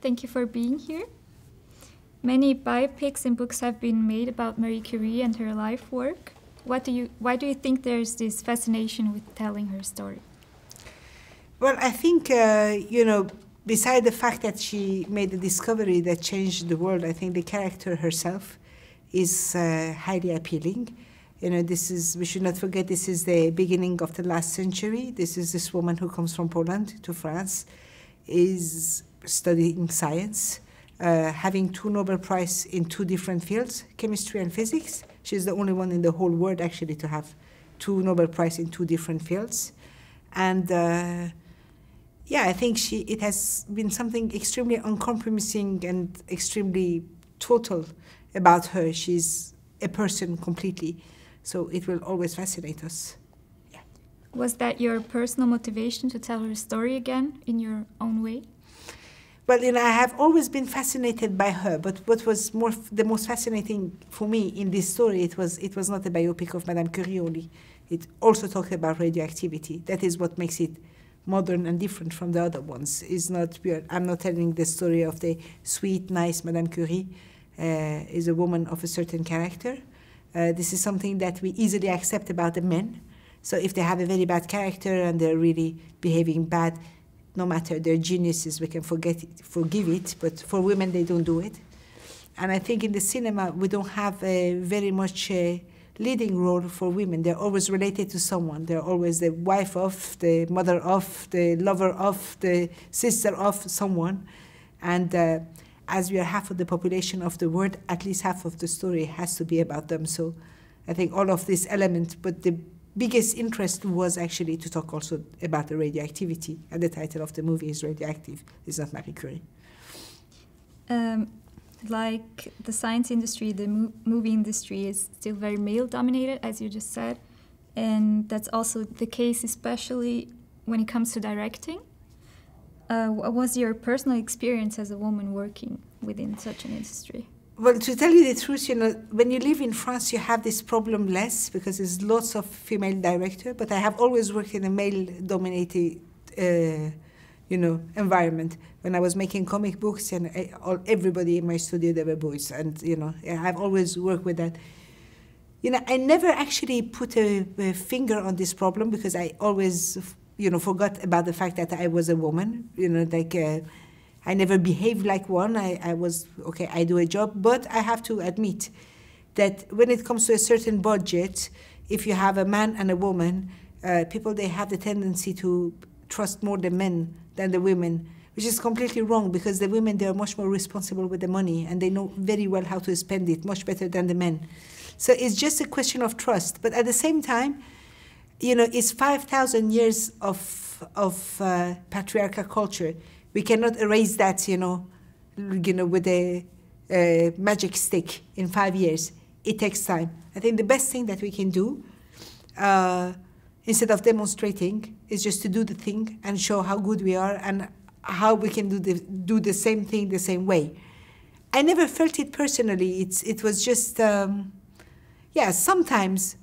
Thank you for being here. Many biopics and books have been made about Marie Curie and her life work. Why do you think there's this fascination with telling her story? Well, I think, beside the fact that she made a discovery that changed the world, I think the character herself is highly appealing. We should not forget, this is the beginning of the last century. This is this woman who comes from Poland to France, is studying science, having 2 Nobel Prizes in 2 different fields, chemistry and physics. She's the only one in the whole world, actually, to have 2 Nobel Prizes in 2 different fields. And I think it has been something extremely uncompromising and extremely total about her. She's a person completely. So it will always fascinate us. Yeah. Was that your personal motivation to tell her story again in your own way? Well, I have always been fascinated by her, but what was the most fascinating for me in this story, it was not a biopic of Madame Curie only. It also talked about radioactivity. That is what makes it modern and different from the other ones. I'm not telling the story of the sweet, nice Madame Curie. Is a woman of a certain character. This is something that we easily accept about the men. So if they have a very bad character and they're really behaving bad, no matter their geniuses, we can forgive it. But for women, they don't do it. And I think in the cinema, we don't have a very much leading role for women. They're always related to someone. They're always the wife of, the mother of, the lover of, the sister of someone. And as we are half of the population of the world, at least half of the story has to be about them. So I think all of this element, but the biggest interest was actually to talk also about the radioactivity. And the title of the movie is Radioactive. It's not Marie Curie. Like the science industry, the movie industry is still very male-dominated, as you just said. And that's also the case, especially when it comes to directing. What was your personal experience as a woman working within such an industry? Well, to tell you the truth, when you live in France, you have this problem less because there's lots of female directors. But I have always worked in a male-dominated, environment. When I was making comic books, and everybody in my studio, they were boys, and I've always worked with that. I never actually put a finger on this problem because I always forgot about the fact that I was a woman. I never behaved like one. I was, okay, I do a job. But I have to admit that when it comes to a certain budget, if you have a man and a woman, people, they have the tendency to trust more the men than the women, which is completely wrong because the women, they are much more responsible with the money and they know very well how to spend it, much better than the men. So it's just a question of trust. But at the same time, it's 5,000 years of patriarchal culture. We cannot erase that, with a magic stick in 5 years. It takes time. I think the best thing that we can do, instead of demonstrating, is just to do the thing and show how good we are and how we can do the same thing the same way. I never felt it personally. It was just, sometimes,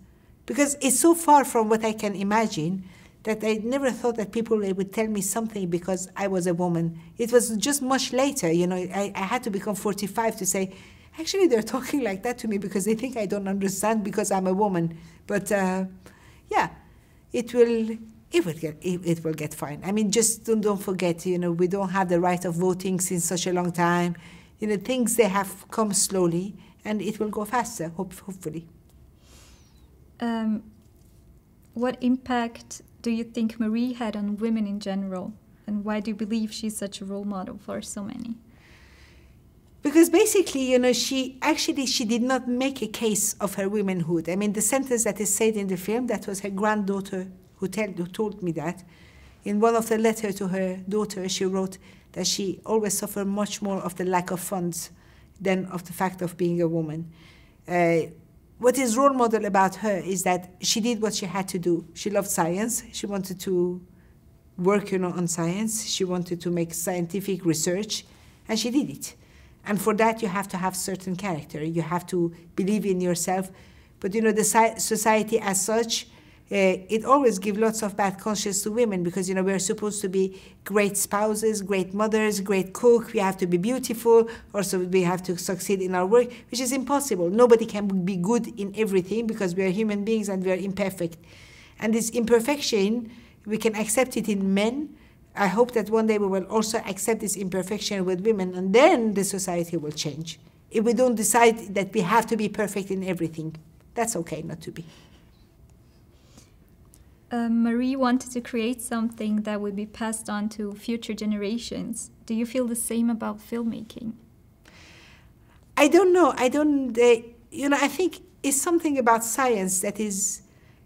because it's so far from what I can imagine that I never thought that people would tell me something because I was a woman. It was just much later, I had to become 45 to say, actually they're talking like that to me because they think I don't understand because I'm a woman. But it will get fine. I mean, just don't forget, we don't have the right of voting since such a long time. Things, they have come slowly and it will go faster, hopefully. What impact do you think Marie had on women in general? And why do you believe she's such a role model for so many? Because basically, she did not make a case of her womanhood. I mean, the sentence that is said in the film, that was her granddaughter who told me that. In one of the letters to her daughter, she wrote that she always suffered much more of the lack of funds than of the fact of being a woman. What is role model about her is that she did what she had to do. She loved science. She wanted to work, on science. She wanted to make scientific research, and she did it. And for that, you have to have certain character. You have to believe in yourself. But, the society as such, it always gives lots of bad conscience to women because, we're supposed to be great spouses, great mothers, great cook. We have to be beautiful. Also, we have to succeed in our work, which is impossible. Nobody can be good in everything because we are human beings and we are imperfect. And this imperfection, we can accept it in men. I hope that one day we will also accept this imperfection with women, and then the society will change. If we don't decide that we have to be perfect in everything, that's okay not to be. Marie wanted to create something that would be passed on to future generations. Do you feel the same about filmmaking? I don't know. I think it's something about science that is,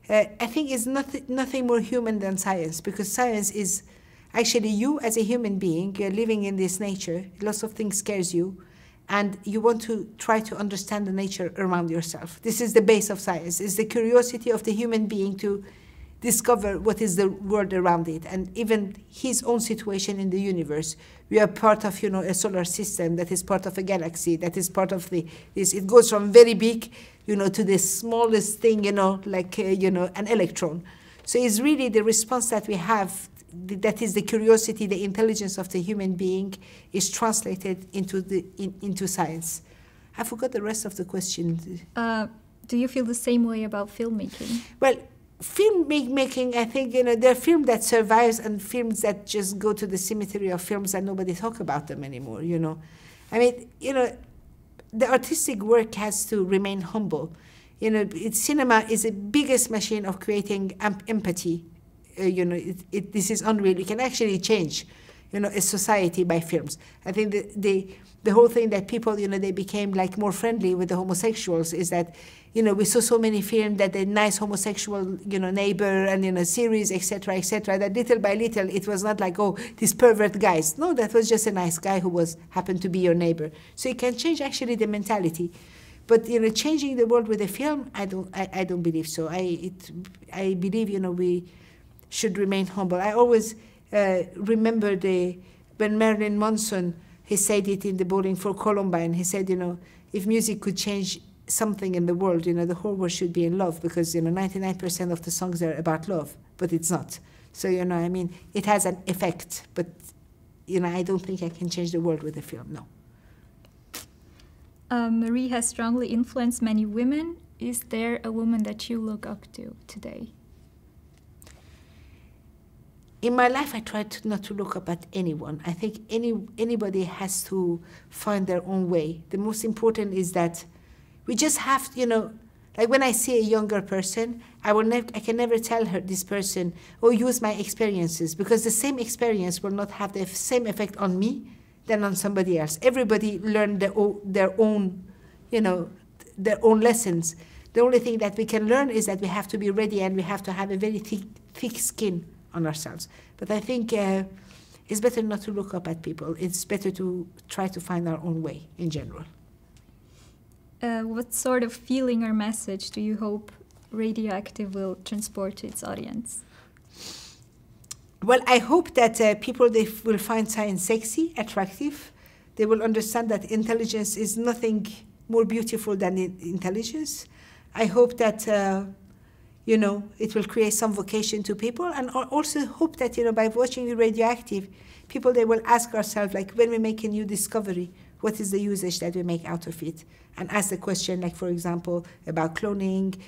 I think is nothing more human than science, because science is actually you as a human being. You're living in this nature. Lots of things scares you, and you want to try to understand the nature around yourself. This is the base of science. It's the curiosity of the human being to discover what is the world around it, and even his own situation in the universe. We are part of, a solar system that is part of a galaxy, that is part of this. It goes from very big, to the smallest thing, like, an electron. So it's really the response that we have, that is the curiosity, the intelligence of the human being is translated into science. I forgot the rest of the question. Do you feel the same way about filmmaking? Well, film making, I think, there are films that survives and films that just go to the cemetery of films and nobody talk about them anymore, I mean, the artistic work has to remain humble. Cinema is the biggest machine of creating empathy. This is unreal. You can actually change, a society by films. I think the whole thing that people, they became like more friendly with the homosexuals is that, we saw so many films that the nice homosexual, neighbor and, series, etc., that little by little it was not like, oh, these pervert guys. No, that was just a nice guy who happened to be your neighbor. So you can change actually the mentality. But, changing the world with a film, I don't believe so. I believe, we should remain humble. I always remember when Marilyn Manson, he said it in the Bowling for Columbine. He said, if music could change something in the world, the whole world should be in love, because 99% of the songs are about love, but it's not. So I mean, it has an effect, but I don't think I can change the world with a film. No. Marie has strongly influenced many women. Is there a woman that you look up to today? In my life, I try not to look up at anyone. I think anybody has to find their own way. The most important is that we just have, like when I see a younger person, I can never tell this person, oh, use my experiences, because the same experience will not have the same effect on me than on somebody else. Everybody learned their own lessons. The only thing that we can learn is that we have to be ready and we have to have a very thick skin on ourselves. But I think it's better not to look up at people. It's better to try to find our own way in general. What sort of feeling or message do you hope Radioactive will transport to its audience? Well, I hope that people, they will find science sexy, attractive. They will understand that intelligence is nothing more beautiful than intelligence. I hope that it will create some vocation to people, and also hope that, by watching Radioactive, people, they will ask ourselves, like, when we make a new discovery, what is the usage that we make out of it? And ask the question, like, for example, about cloning,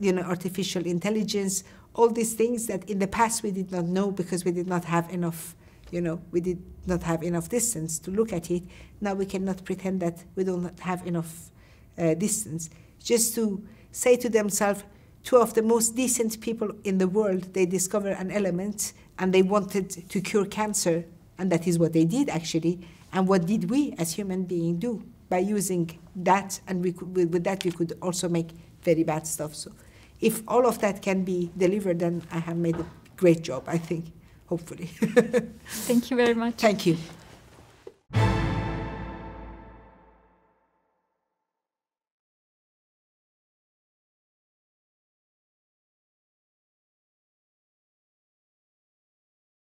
artificial intelligence, all these things that in the past we did not know because we did not have enough, we did not have enough distance to look at it. Now we cannot pretend that we don't have enough distance. Just to say to themselves, two of the most decent people in the world, they discover an element and they wanted to cure cancer, and that is what they did actually. And what did we as human beings do by using that? And with that we could also make very bad stuff. So if all of that can be delivered, then I have made a great job, I think, hopefully. Thank you very much. Thank you.